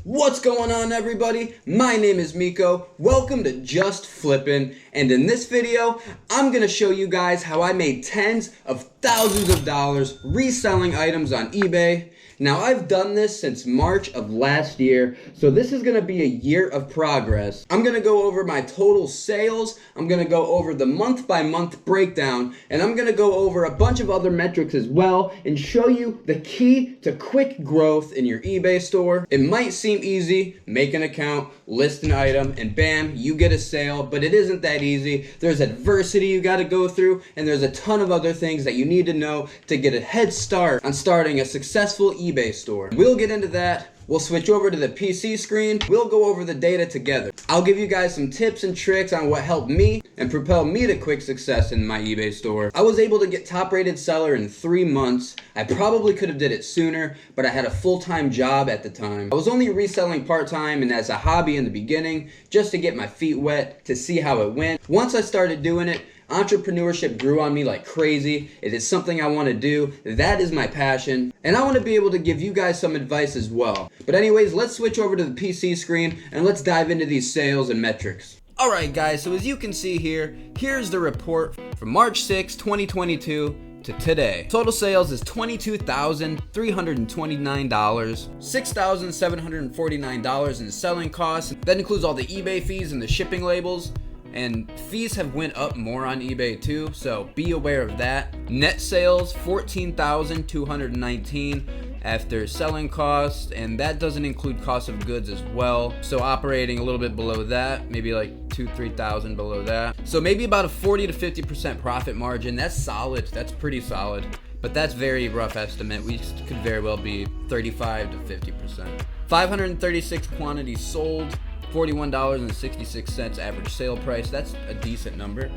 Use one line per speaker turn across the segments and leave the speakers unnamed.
What's going on, everybody? My name is Miko. Welcome to Just Flippin', and in this video, I'm gonna show you guys how I made tens of thousands of dollars reselling items on eBay. Now, I've done this since March of last year, so this is gonna be a year of progress. I'm gonna go over my total sales, I'm gonna go over the month-by-month breakdown, and I'm gonna go over a bunch of other metrics as well and show you the key to quick growth in your eBay store. It might seem easy, make an account, list an item, and bam, you get a sale, but it isn't that easy. There's adversity you gotta go through, and there's a ton of other things that you need to know to get a head start on starting a successful eBay store. We'll get into that. We'll switch over to the PC screen. We'll go over the data together. I'll give you guys some tips and tricks on what helped me and propel me to quick success in my eBay store. I was able to get top rated seller in 3 months. I probably could have did it sooner, but I had a full-time job at the time. I was only reselling part-time and as a hobby in the beginning, just to get my feet wet, to see how it went. Once I started doing it, entrepreneurship grew on me like crazy. It is something I want to do. That is my passion. And I want to be able to give you guys some advice as well. But anyways, let's switch over to the PC screen and let's dive into these sales and metrics. Alright guys, so as you can see here, here's the report from March 6, 2022 to today. Total sales is $22,329, $6,749 in selling costs. That includes all the eBay fees and the shipping labels. And fees have went up more on eBay too, so be aware of that. Net sales, $14,219 after selling costs, and that doesn't include cost of goods as well. So operating a little bit below that, maybe like $2,000-3,000 below that. So maybe about a 40 to 50% profit margin. That's solid, that's pretty solid. But that's very rough estimate. We could very well be 35 to 50%. 536 quantities sold. $41.66 average sale price. That's a decent number.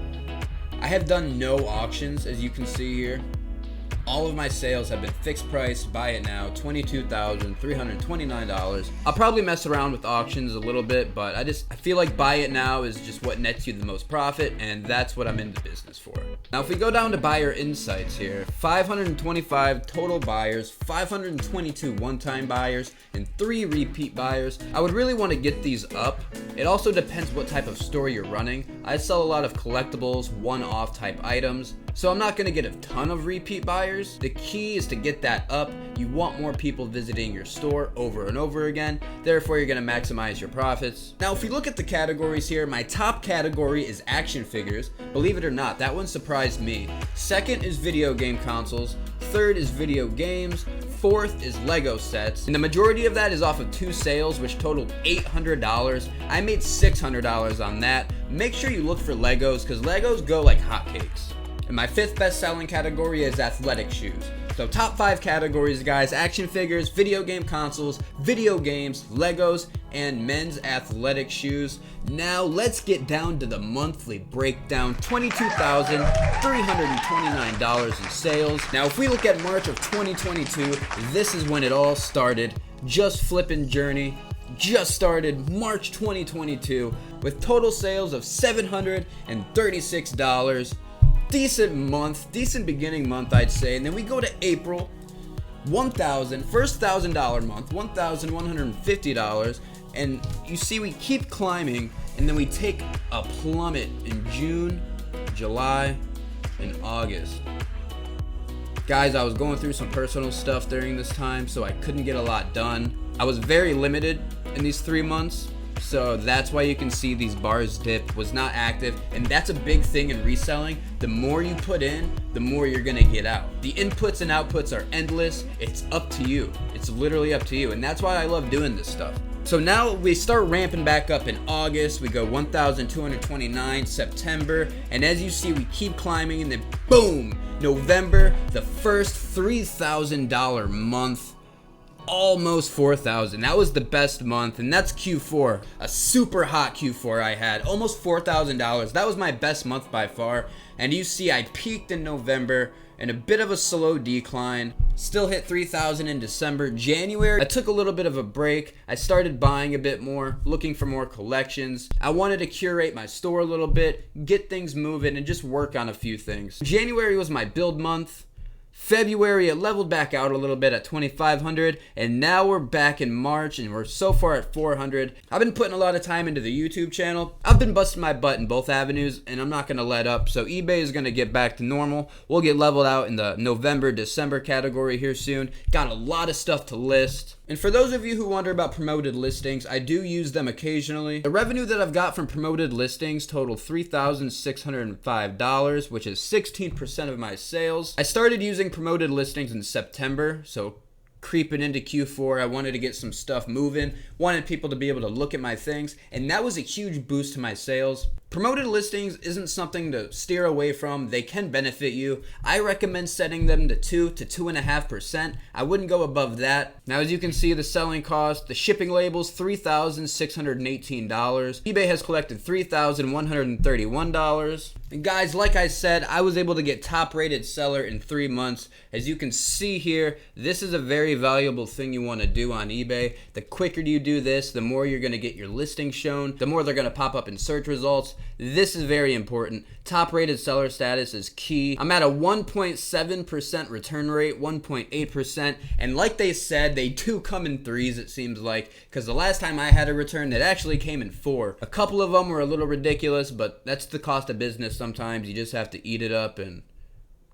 I have done no auctions, as you can see here. All of my sales have been fixed price, buy it now, $22,329. I'll probably mess around with auctions a little bit, but I feel like buy it now is just what nets you the most profit, and that's what I'm in the business for. Now, if we go down to buyer insights here, 525 total buyers, 522 one-time buyers, and 3 repeat buyers. I would really want to get these up. It also depends what type of store you're running. I sell a lot of collectibles, one-off type items, so I'm not going to get a ton of repeat buyers. The key is to get that up. You want more people visiting your store over and over again. Therefore, you're going to maximize your profits. Now, if we look at the categories here, my top category is action figures. Believe it or not, that one surprised me. Second is video game consoles. Third is video games. Fourth is Lego sets. And the majority of that is off of 2 sales, which totaled $800. I made $600 on that. Make sure you look for Legos, because Legos go like hotcakes. And my 5th best selling category is athletic shoes. So top 5 categories, guys: action figures, video game consoles, video games, Legos, and men's athletic shoes. Now let's get down to the monthly breakdown. $22,329 in sales. Now if we look at March of 2022, this is when it all started. Just Flippin' journey just started March 2022 with total sales of $736. Decent month, decent beginning month, I'd say. And then we go to April, first $1,000 month, $1,150. And you see we keep climbing, and then we take a plummet in June, July, and August. Guys, I was going through some personal stuff during this time, so I couldn't get a lot done. I was very limited in these 3 months. So that's why you can see these bars dip, was not active, and that's a big thing in reselling. The more you put in, the more you're gonna get out. The inputs and outputs are endless. It's up to you. It's literally up to you, and that's why I love doing this stuff. So now we start ramping back up in August. We go 1,229, September, and as you see, we keep climbing, and then boom, November, the first $3,000 month. Almost 4,000. That was the best month, and that's Q4. A super hot Q4 I had. Almost $4,000. That was my best month by far. And you see I peaked in November and a bit of a slow decline. Still hit 3,000 in December. January, I took a little bit of a break. I started buying a bit more, looking for more collections. I wanted to curate my store a little bit, get things moving, and just work on a few things. January was my build month. February, it leveled back out a little bit at 2,500, and now we're back in March, and we're so far at 400. I've been putting a lot of time into the YouTube channel. I've been busting my butt in both avenues, and I'm not going to let up. So eBay is going to get back to normal. We'll get leveled out in the November, December category here soon. Got a lot of stuff to list. And for those of you who wonder about promoted listings, I do use them occasionally. The revenue that I've got from promoted listings totaled $3,605, which is 16% of my sales. I started using promoted listings in September, so creeping into Q4, I wanted to get some stuff moving, wanted people to be able to look at my things, and that was a huge boost to my sales. Promoted listings isn't something to steer away from. They can benefit you. I recommend setting them to 2 to 2.5%. I wouldn't go above that. Now, as you can see, the selling cost, the shipping labels, $3,618. eBay has collected $3,131. And guys, like I said, I was able to get top rated seller in 3 months. As you can see here, this is a very valuable thing you want to do on eBay. The quicker you do this, the more you're going to get your listing shown, the more they're going to pop up in search results. This is very important. Top rated seller status is key. I'm at a 1.7% return rate, 1.8%, and like they said, they do come in threes, it seems like, because the last time I had a return, it actually came in 4. A couple of them were a little ridiculous, but that's the cost of business sometimes. You just have to eat it up and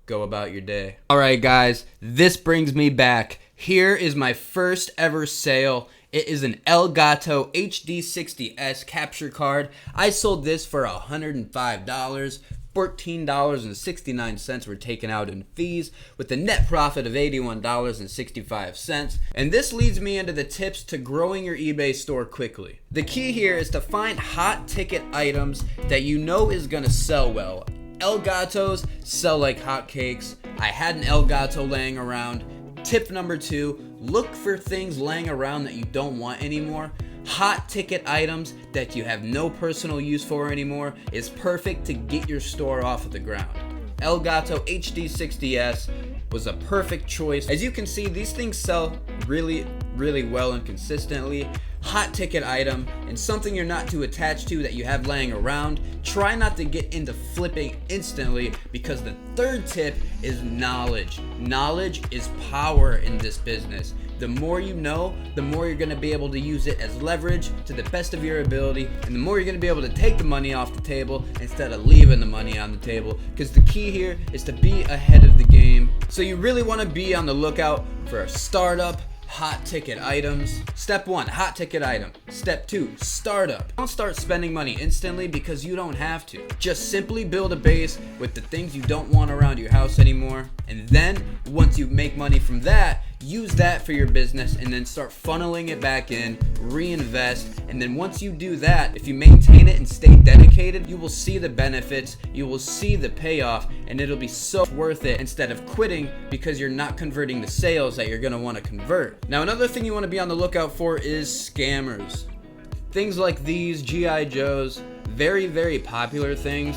go about your day. All right, guys, this brings me back. Here is my first ever sale. It is an Elgato HD60S capture card. I sold this for $105. $14.69 were taken out in fees, with a net profit of $81.65. And this leads me into the tips to growing your eBay store quickly. The key here is to find hot ticket items that you know is gonna sell well. Elgatos sell like hotcakes. I had an Elgato laying around. Tip number 2, look for things laying around that you don't want anymore. Hot ticket items that you have no personal use for anymore is perfect to get your store off of the ground. Elgato HD60S was a perfect choice. As you can see, these things sell really well and consistently. Hot ticket item and something you're not too attached to that you have laying around. Try not to get into flipping instantly, because the third tip is knowledge. Knowledge is power in this business. The more you know, the more you're going to be able to use it as leverage to the best of your ability, and the more you're going to be able to take the money off the table instead of leaving the money on the table, because the key here is to be ahead of the game. So you really want to be on the lookout for a startup hot ticket items. Step 1, hot ticket item. Step 2, startup. Don't start spending money instantly, because you don't have to. Just simply build a base with the things you don't want around your house anymore, and then once you make money from that, use that for your business, and then start funneling it back in, reinvest, and then once you do that, if you maintain it and stay dedicated, you will see the benefits, you will see the payoff, and it'll be so worth it instead of quitting because you're not converting the sales that you're going to want to convert. Now, another thing you want to be on the lookout for is scammers. Things like these, G.I. Joes, very popular things.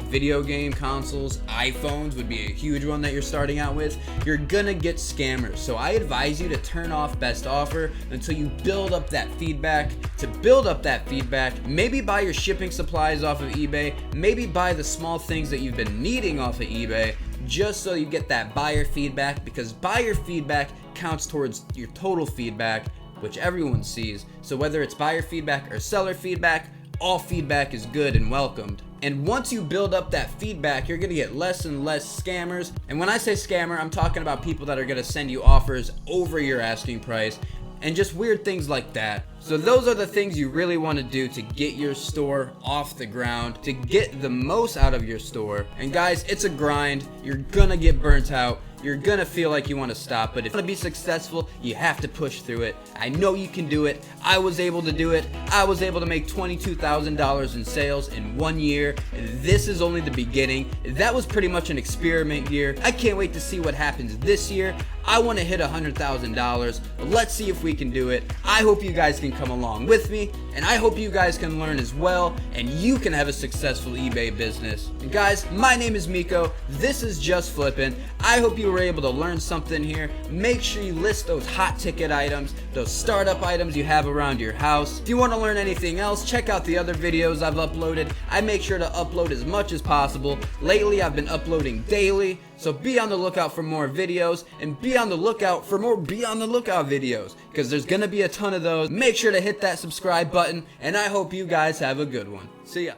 Video game consoles, iPhones would be a huge one that you're starting out with. You're gonna get scammers, so I advise you to turn off best offer until you build up that feedback. To build up that feedback, maybe buy your shipping supplies off of eBay, maybe buy the small things that you've been needing off of eBay, just so you get that buyer feedback, because buyer feedback counts towards your total feedback, which everyone sees. So whether it's buyer feedback or seller feedback, all feedback is good and welcomed. And once you build up that feedback, you're gonna get less and less scammers. And when I say scammer, I'm talking about people that are gonna send you offers over your asking price and just weird things like that. So those are the things you really want to do to get your store off the ground, to get the most out of your store. And guys, it's a grind. You're gonna get burnt out. You're gonna feel like you want to stop, but if you want to be successful, you have to push through it. I know you can do it. I was able to do it. I was able to make $22,000 in sales in 1 year, and this is only the beginning. That was pretty much an experiment year. I can't wait to see what happens this year. I want to hit $100,000. Let's see if we can do it. I hope you guys can come along with me, and I hope you guys can learn as well, and you can have a successful eBay business. And guys, my name is Miko. This is Just Flippin'. I hope you were able to learn something here. Make sure you list those hot ticket items. those startup items you have around your house. If you want to learn anything else, check out the other videos I've uploaded. I make sure to upload as much as possible. Lately, I've been uploading daily, so be on the lookout for more videos, and be on the lookout for more Be on the Lookout videos, because there's gonna be a ton of those. Make sure to hit that subscribe button, and I hope you guys have a good one. See ya.